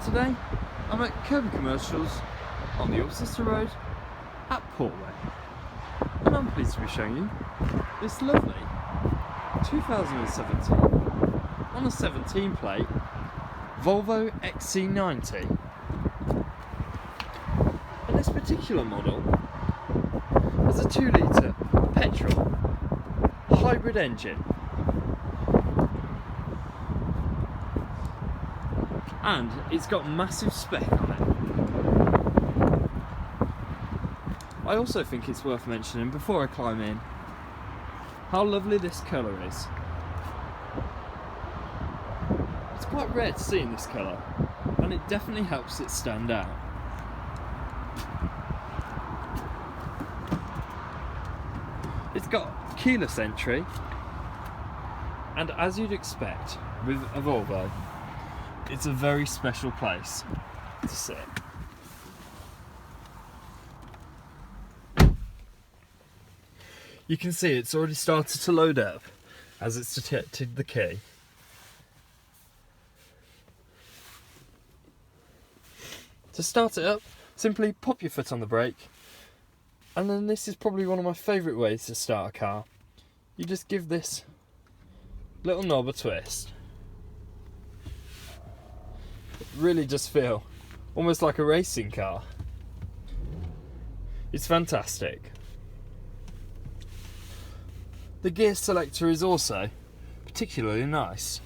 Today I'm at Kirby Commercials on the Ulster Road at Portway, and I'm pleased to be showing you this lovely 2017 on a 17 plate Volvo XC90. And this particular model has a 2 litre petrol hybrid engine, and it's got massive spec on it. I also think it's worth mentioning before I climb in how lovely this colour is. It's quite rare to see in this colour, and it definitely helps it stand out. It's got keyless entry, and as you'd expect with a Volvo, it's a very special place to sit. You can see it's already started to load up as it's detected the key. To start it up, simply pop your foot on the brake, and then this is probably one of my favourite ways to start a car. You just give this little knob a twist. It really does feel almost like a racing car. It's fantastic. The gear selector is also particularly nice,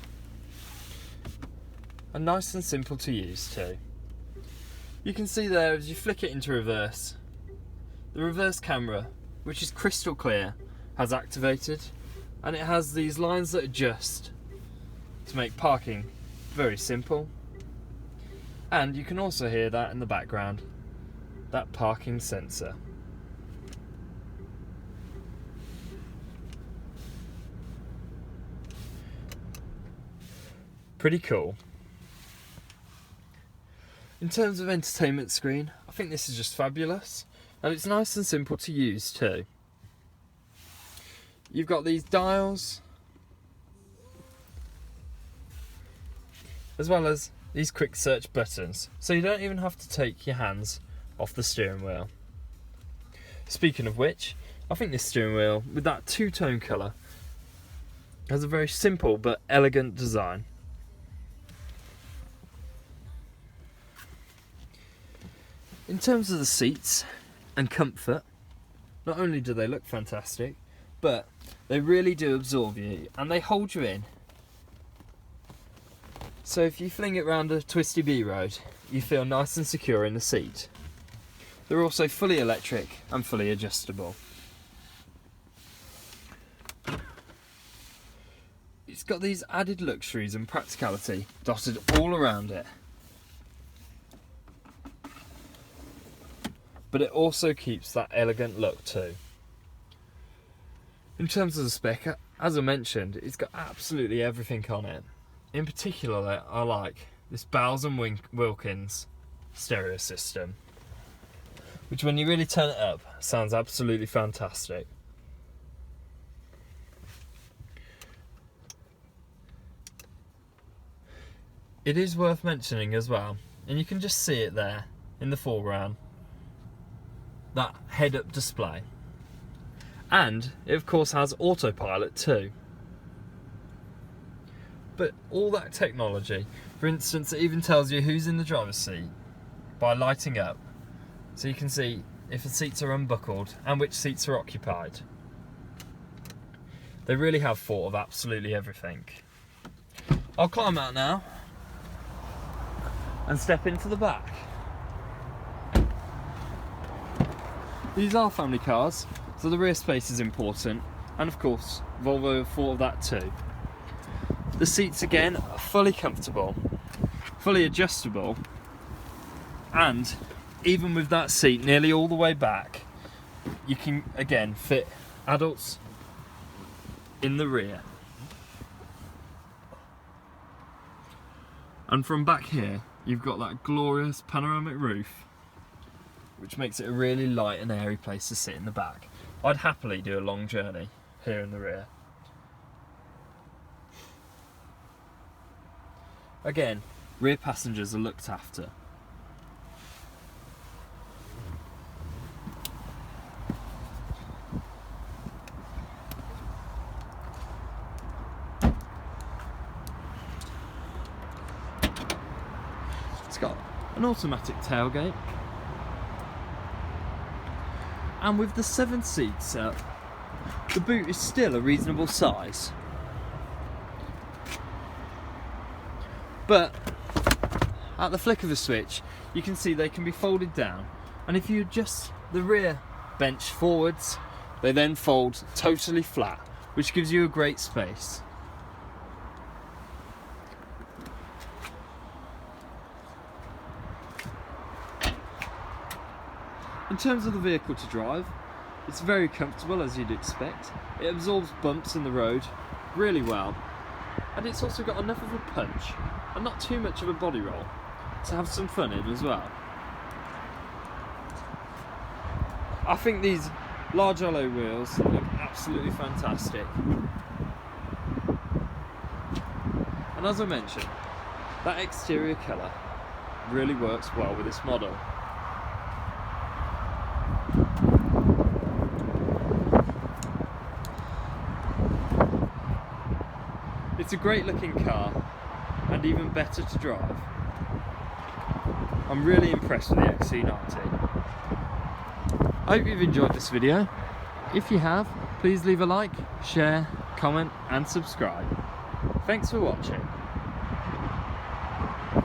and nice and simple to use too. You can see there, as you flick it into reverse, the reverse camera, which is crystal clear, has activated, and it has these lines that adjust to make parking very simple. And you can also hear that in the background, that parking sensor. Pretty cool. In terms of entertainment screen, I think this is just fabulous, and it's nice and simple to use too. You've got these dials, as well as these quick search buttons, so you don't even have to take your hands off the steering wheel. Speaking of which, I think this steering wheel with that two-tone colour has a very simple but elegant design. In terms of the seats and comfort, not only do they look fantastic, but they really do absorb you and they hold you in. So if you fling it round a twisty B road, you feel nice and secure in the seat. They're also fully electric and fully adjustable. It's got these added luxuries and practicality dotted all around it. But it also keeps that elegant look too. In terms of the spec, as I mentioned, it's got absolutely everything on it. In particular, I like this Bowers & Wilkins stereo system, which when you really turn it up, sounds absolutely fantastic. It is worth mentioning as well, and you can just see it there in the foreground, that head-up display. And it of course has autopilot too. But all that technology, for instance, it even tells you who's in the driver's seat by lighting up, so you can see if the seats are unbuckled and which seats are occupied. They really have thought of absolutely everything. I'll climb out now and step into the back. These are family cars, so the rear space is important, and of course Volvo have thought of that too. The seats again are fully comfortable, fully adjustable, and even with that seat nearly all the way back, you can again fit adults in the rear. And from back here, you've got that glorious panoramic roof, which makes it a really light and airy place to sit in the back. I'd happily do a long journey here in the rear. Again, Rear passengers are looked after. It's got an automatic tailgate, and with the 7 seats up, the boot is still a reasonable size. But at the flick of a switch, you can see they can be folded down, and if you adjust the rear bench forwards, they then fold totally flat, which gives you a great space. In terms of the vehicle to drive, it's very comfortable, as you'd expect. It absorbs bumps in the road really well, and it's also got enough of a punch and not too much of a body roll to have some fun in as well. I think these large alloy wheels look absolutely fantastic, and as I mentioned, that exterior colour really works well with this model. It's a great looking car, and even better to drive. I'm really impressed with the XC90. I hope you've enjoyed this video. If you have, please leave a like, share, comment and subscribe. Thanks for watching.